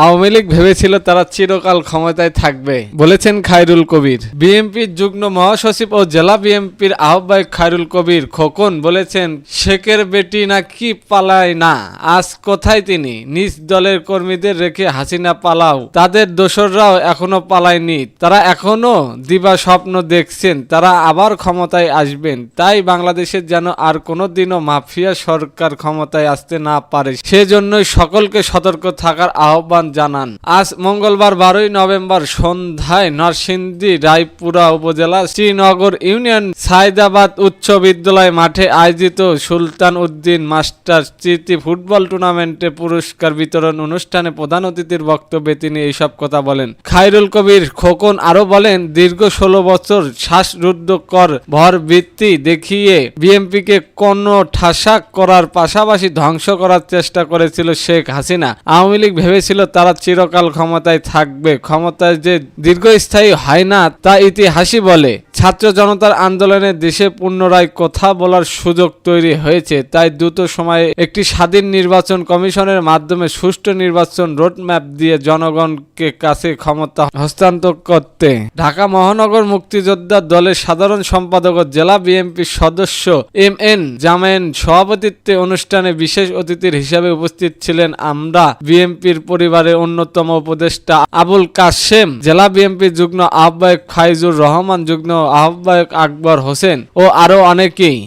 আওয়ামী লীগ ভেবেছিল তারা চিরকাল ক্ষমতায় থাকবে, বলেছেন খায়রুল কবির। বিএনপির যুগ্ম মহাসচিব ও জেলা বিএনপির আহ্বায়ক খায়রুল কবির খোকন বলেছেন, শেখের বেটি নাকি পালায় না, আজ কোথায় তিনি? নিজ দলের কর্মীদের রেখে হাসিনা পালাও, তাদের দোসররাও এখনো পালায়নি, তারা এখনো দিবা স্বপ্ন দেখছেন তারা আবার ক্ষমতায় আসবেন। তাই বাংলাদেশের যেন আর কোনোদিনও মাফিয়া সরকার ক্ষমতায় আসতে না পারে, সেজন্যই সকলকে সতর্ক থাকার আহ্বান জানান। আজ মঙ্গলবার 12 নভেম্বর সন্ধ্যায় নরসিংদী রায়পুরা উপজেলা শ্রীনগর ইউনিয়ন সাইদাবাদ উচ্চ বিদ্যালয় মাঠে আয়োজিত সুলতান উদ্দিন মাস্টার স্মৃতি ফুটবল টুর্নামেন্টে পুরস্কার বিতরণ অনুষ্ঠানে প্রধান অতিথির বক্তব্যে তিনি এইসব কথা বলেন। খায়রুল কবির খোকন আরো বলেন, দীর্ঘ 16 বছর শ্বাসরুদ্ধকর ভরবৃত্তি দেখিয়ে বিএনপিকে কোনো ঠাসা করার পাশাপাশি ধ্বংস করার চেষ্টা করেছিল শেখ হাসিনা। আওয়ামী লীগ ভেবেছিল তারা চিরকাল ক্ষমতায় থাকবে, ক্ষমতায় যে দীর্ঘস্থায়ী হয় না তা ইতিহাসই বলে। ছাত্র জনতার আন্দোলনে দেশে পুনরায় কথা বলার সুযোগ তৈরি হয়েছে, তাই দ্রুত সময়ে একটি স্বাধীন নির্বাচন কমিশনের মাধ্যমে সুষ্ঠু নির্বাচন রোডম্যাপ দিয়ে জনগণকে কাছে ক্ষমতা হস্তান্তর করতে ঢাকা মহানগর মুক্তিযোদ্ধা দলের সাধারণ সম্পাদক ও জেলা বিএনপির সদস্য এম.এন. জামায়ান সভাপতিত্বে অনুষ্ঠানে বিশেষ অতিথির হিসেবে উপস্থিত ছিলেন আমরা বিএনপির পরিবারের অন্যতম উপদেষ্টা আবুল কাশেম, জেলা বিএনপির যুগ্ম আহ্বায়ক ফাইজুর রহমান, যুগ্ম আহ্বায়ক আকবর হোসেন ও আরো অনেকেই।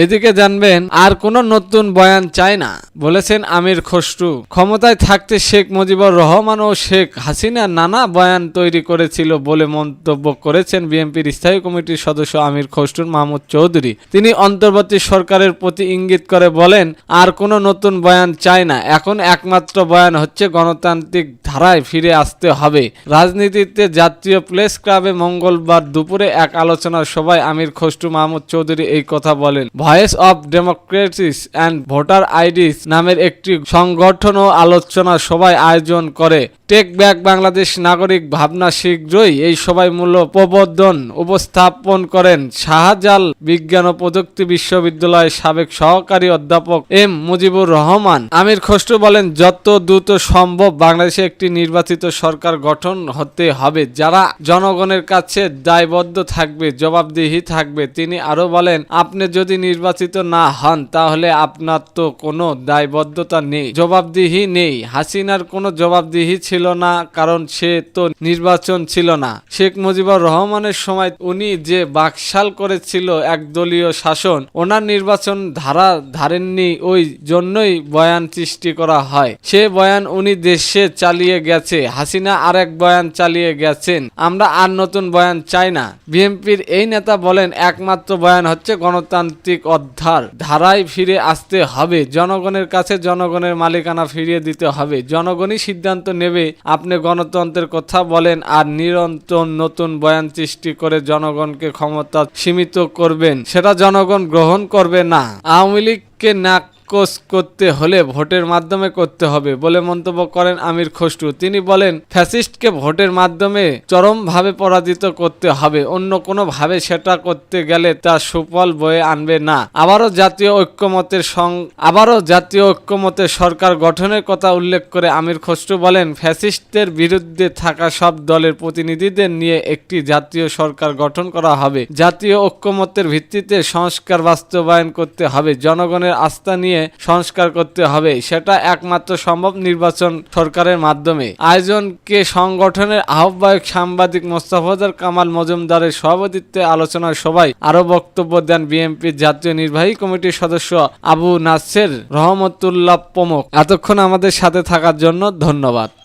এদিকে জানবেন, আর কোনো নতুন বয়ান চায় না, বলেছেন আমির খসরু। ক্ষমতায় থাকতে শেখ মুজিবুর রহমান ও শেখ হাসিনা নানা বয়ান তৈরি করেছিল বলে মন্তব্য করেছেন বিএনপির স্থায়ী কমিটির সদস্য আমির খসরু মাহমুদ চৌধুরী। তিনি অন্তর্বর্তী সরকারের প্রতি ইঙ্গিত করে বলেন, আর কোনো নতুন বয়ান চায় না, এখন একমাত্র বয়ান হচ্ছে গণতান্ত্রিক ধারায় ফিরে আসতে হবে। রাজনীতিতে জাতীয় প্রেস ক্লাবে মঙ্গলবার দুপুরে এক আলোচনা সভায় আমির খসরু মাহমুদ চৌধুরী এই কথা বলেন। Voice of democracies and voter IDs নামের একটি সংগঠন ও আলোচনা সভায় আয়োজন করে টেক ব্যাক বাংলাদেশ নাগরিক ভাবনা। শীঘ্রই এই সভায় মূল প্রবন্ধন উপস্থাপন করেন শাহজালাল বিজ্ঞান ও প্রযুক্তি বিশ্ববিদ্যালয়ের সাবেক সহকারী অধ্যাপক এম মুজিবুর রহমান। আমির খসরু বলেন, যত দ্রুত সম্ভব বাংলাদেশে একটি নির্বাচিত সরকার গঠন হতে হবে, যারা জনগণের কাছে দায়বদ্ধ থাকবে, জবাবদিহি থাকবে। তিনি আরো বলেন, আপনি যদি নির্বাচিত না হন তাহলে আপনার তো কোনো দায়বদ্ধতা নেই, জবাবদিহি নেই। হাসিনার কোনো জবাবদিহি ছিল না, কারণ সে তো নির্বাচন ছিল না। শেখ মুজিবুর রহমানের সময় উনি যে বাকশাল করেছিল একদলীয় শাসন, ওনার নির্বাচন ধারেননি, ওই জন্যই বয়ান সৃষ্টি করা হয়। সে বয়ান উনি দেশে চালিয়ে গেছে, হাসিনা আরেক বয়ান চালিয়ে গেছেন। আমরা আর নতুন বয়ান চাই না। বিএনপির এই নেতা বলেন, একমাত্র বয়ান হচ্ছে গণতান্ত্রিক ধারায় ফিরে আসতে হবে, জনগণের কাছে জনগণের মালিকানা ফিরিয়ে দিতে হবে, জনগণই সিদ্ধান্ত নেবে। আপনি গণতন্ত্রের কথা বলেন আর নিরন্তর নতুন বয়ান সৃষ্টি করে জনগণকে ক্ষমতা সীমিত করবেন, সেটা জনগণ গ্রহণ করবে না। আওয়ামী লীগকে নাকচ করতে হলে ভোটের মাধ্যমে করতে হবে বলে মন্তব্য করেন আমির খসরু। তিনি বলেন, ফ্যাসিস্টকে ভোটের মাধ্যমে চরমভাবে পরাজিত করতে হবে, অন্য কোনো ভাবে সেটা করতে গেলে তা সুফল বয়ে আনবে না। আবারও জাতীয় ঐক্যমতের সরকার গঠনের কথা উল্লেখ করে আমির খসরু বলেন, ফ্যাসিস্টদের বিরুদ্ধে থাকা সব দলের প্রতিনিধিদের নিয়ে একটি জাতীয় সরকার গঠন করা হবে। জাতীয় ঐক্যমতের ভিত্তিতে সংস্কার বাস্তবায়ন করতে হবে, জনগণের আস্থা নিয়ে সংস্কার করতে হবে, সেটা একমাত্র সম্ভব নির্বাচন সরকারের মাধ্যমে। আয়োজনকে সংগঠনের আহ্বায়ক সাংবাদিক মোস্তফাজুর কামাল মজুমদারের সভাপতিত্বে আলোচনার সভায় আরো বক্তব্য দেন বিএনপির জাতীয় নির্বাহী কমিটির সদস্য আবু নাসের রহমতুল্লাহ প্রমুখ। এতক্ষণ আমাদের সাথে থাকার জন্য ধন্যবাদ।